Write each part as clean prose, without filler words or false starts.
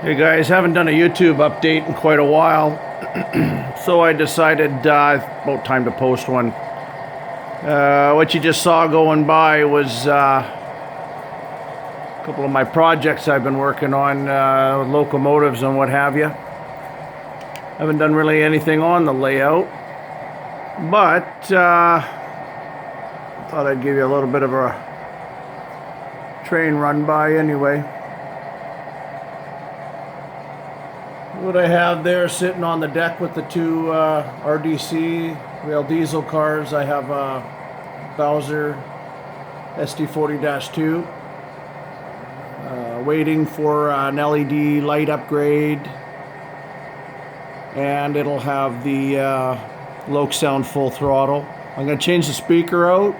Hey guys, haven't done a YouTube update in quite a while, so I decided about time to post one. What you just saw going by was a couple of my projects I've been working on, locomotives and what have you. Haven't done really anything on the layout, but thought I'd give you a little bit of a train run by anyway. What I have there sitting on the deck with the two RDC rail diesel cars, I have a Bowser SD40-2 waiting for an LED light upgrade, and it'll have the Loksound full throttle. I'm going to change the speaker out,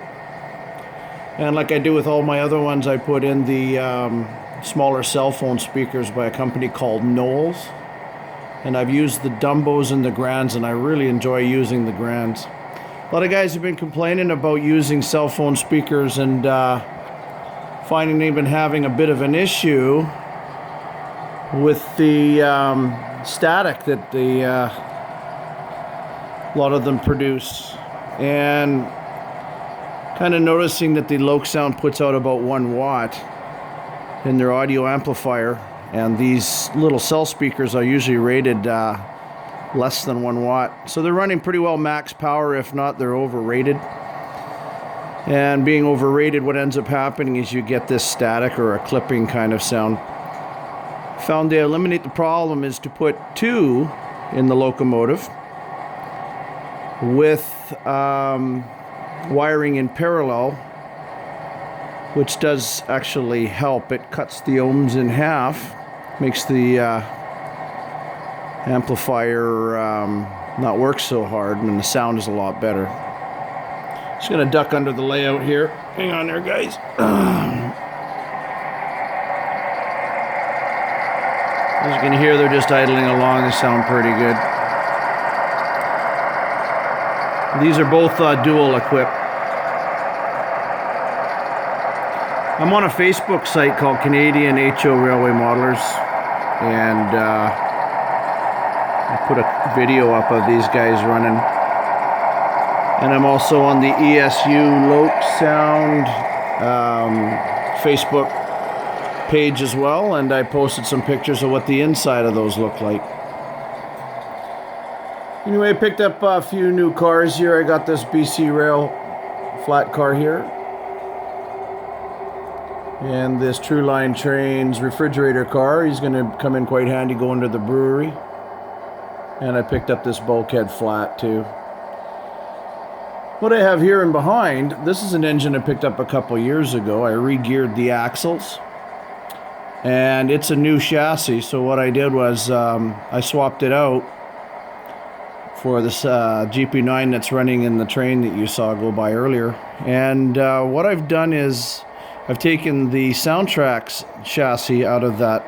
and like I do with all my other ones, I put in the smaller cell phone speakers by a company called Knowles. And I've used the Dumbos and the Grands, and I really enjoy using the Grands. A lot of guys have been complaining about using cell phone speakers and finding they've been having a bit of an issue with the static that a lot of them produce. And kind of noticing that the Loksound puts out about 1 watt in their audio amplifier. And these little cell speakers are usually rated less than 1 watt. So they're running pretty well max power. If not, they're overrated. And being overrated, what ends up happening is you get this static or a clipping kind of sound. Found to eliminate the problem is to put 2 in the locomotive with wiring in parallel, which does actually help. It cuts the ohms in half, makes the amplifier not work so hard, and the sound is a lot better. Just gonna duck under the layout here. Hang on there, guys. As you can hear, they're just idling along. They sound pretty good. These are both dual equipped. I'm on a Facebook site called Canadian HO Railway Modelers, and I put a video up of these guys running. And I'm also on the ESU Loksound Facebook page as well, and I posted some pictures of what the inside of those look like. Anyway, I picked up a few new cars here. I got this BC Rail flat car here, and this True Line Trains refrigerator car. He's going to come in quite handy going to the brewery. And I picked up this bulkhead flat too. What I have here and behind, this is an engine I picked up a couple years ago. I re-geared the axles, and it's a new chassis. So what I did was I swapped it out for this GP9 that's running in the train that you saw go by earlier. And what I've done is I've taken the Soundtrax chassis out of that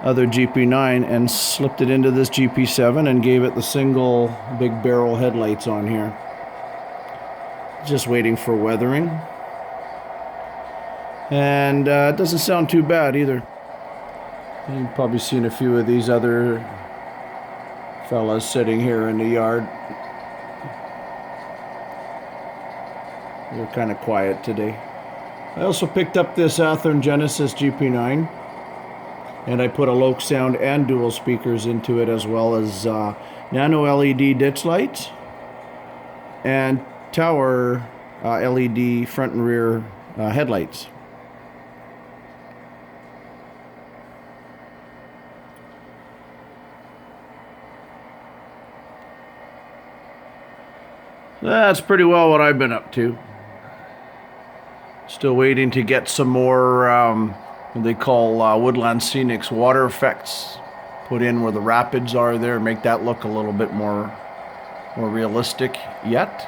other GP9 and slipped it into this GP7 and gave it the single big barrel headlights on here. Just waiting for weathering. And it doesn't sound too bad either. You've probably seen a few of these other fellas sitting here in the yard. They're kind of quiet today. I also picked up this Athearn Genesis GP9, and I put a Loksound and dual speakers into it, as well as nano LED ditch lights and tower LED front and rear headlights. That's pretty well what I've been up to. Still waiting to get some more what they call Woodland Scenics water effects put in where the rapids are there, make that look a little bit more realistic yet.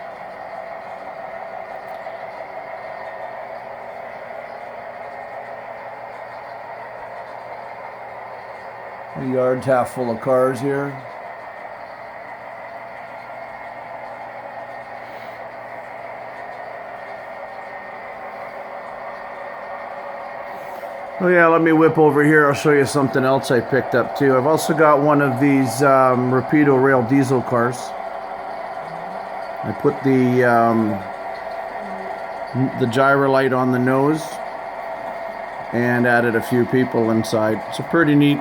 The yard's half full of cars here. Oh yeah, let me whip over here. I'll show you something else I picked up too. I've also got one of these Rapido rail diesel cars. I put the gyro light on the nose and added a few people inside. It's a pretty neat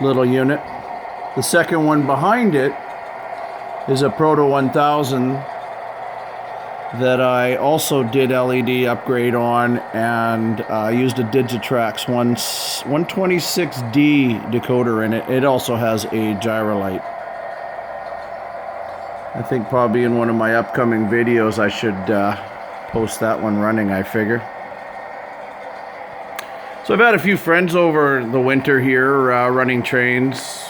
little unit. The second one behind it is a Proto 1000 that I also did LED upgrade on, and used a Digitrax 126D decoder in it. It also has a gyro light. I think probably in one of my upcoming videos I should post that one running, I figure. So I've had a few friends over the winter here running trains,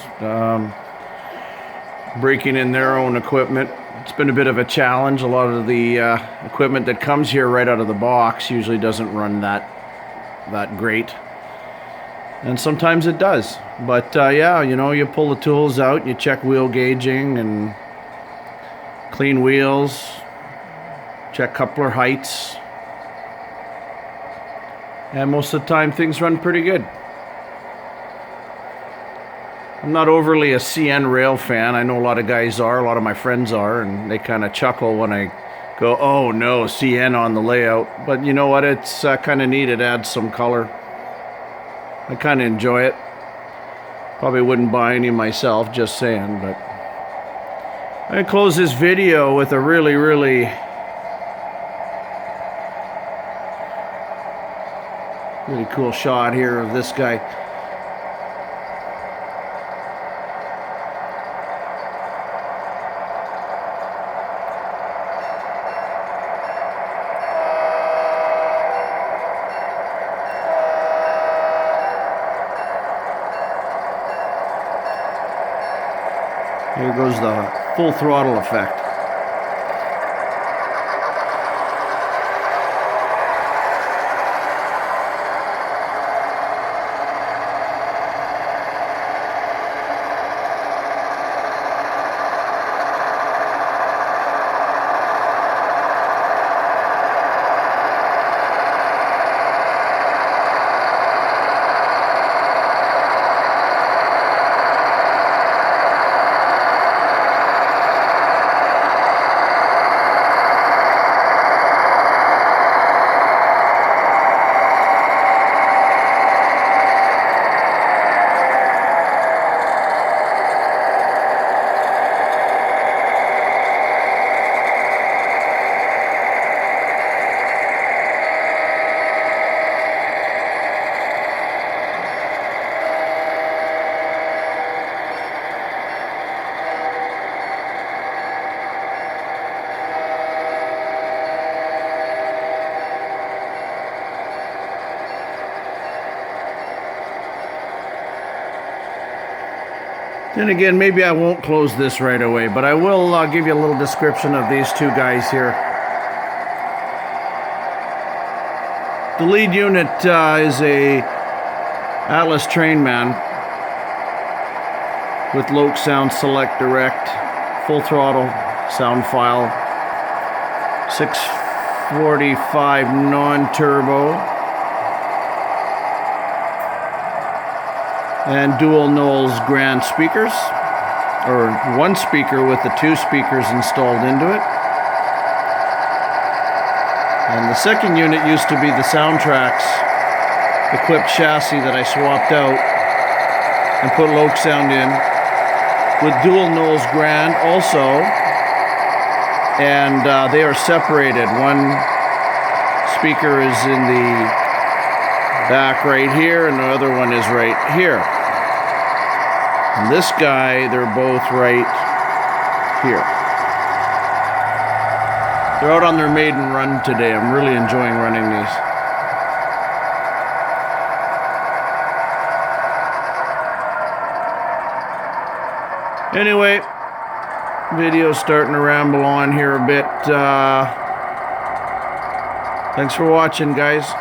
breaking in their own equipment. It's been a bit of a challenge. A lot of the equipment that comes here right out of the box usually doesn't run that great. And sometimes it does. But yeah, you know, you pull the tools out, you check wheel gauging and clean wheels, check coupler heights. And most of the time things run pretty good. I'm not overly a CN rail fan. I know a lot of guys are, a lot of my friends are, and they kind of chuckle when I go, oh no, CN on the layout. But you know what, it's kind of neat. It adds some color. I kind of enjoy it. Probably wouldn't buy any myself, just saying. But I'm going to close this video with a really, really cool shot here of this guy. Here goes the full throttle effect. Then again, maybe I won't close this right away, but I will give you a little description of these two guys here. The lead unit is a Atlas Trainman with Loksound Select Direct, full throttle sound file, 645 non-turbo, and dual Knowles Grand speakers, or one speaker with the two speakers installed into it. And the second unit used to be the Soundtrax equipped chassis that I swapped out and put Loksound in with dual Knowles Grand also, and they are separated. One speaker is in the back right here, and the other one is right here. And this guy, they're both right here. They're out on their maiden run today. I'm really enjoying running these. Anyway, video's starting to ramble on here a bit. Thanks for watching, guys.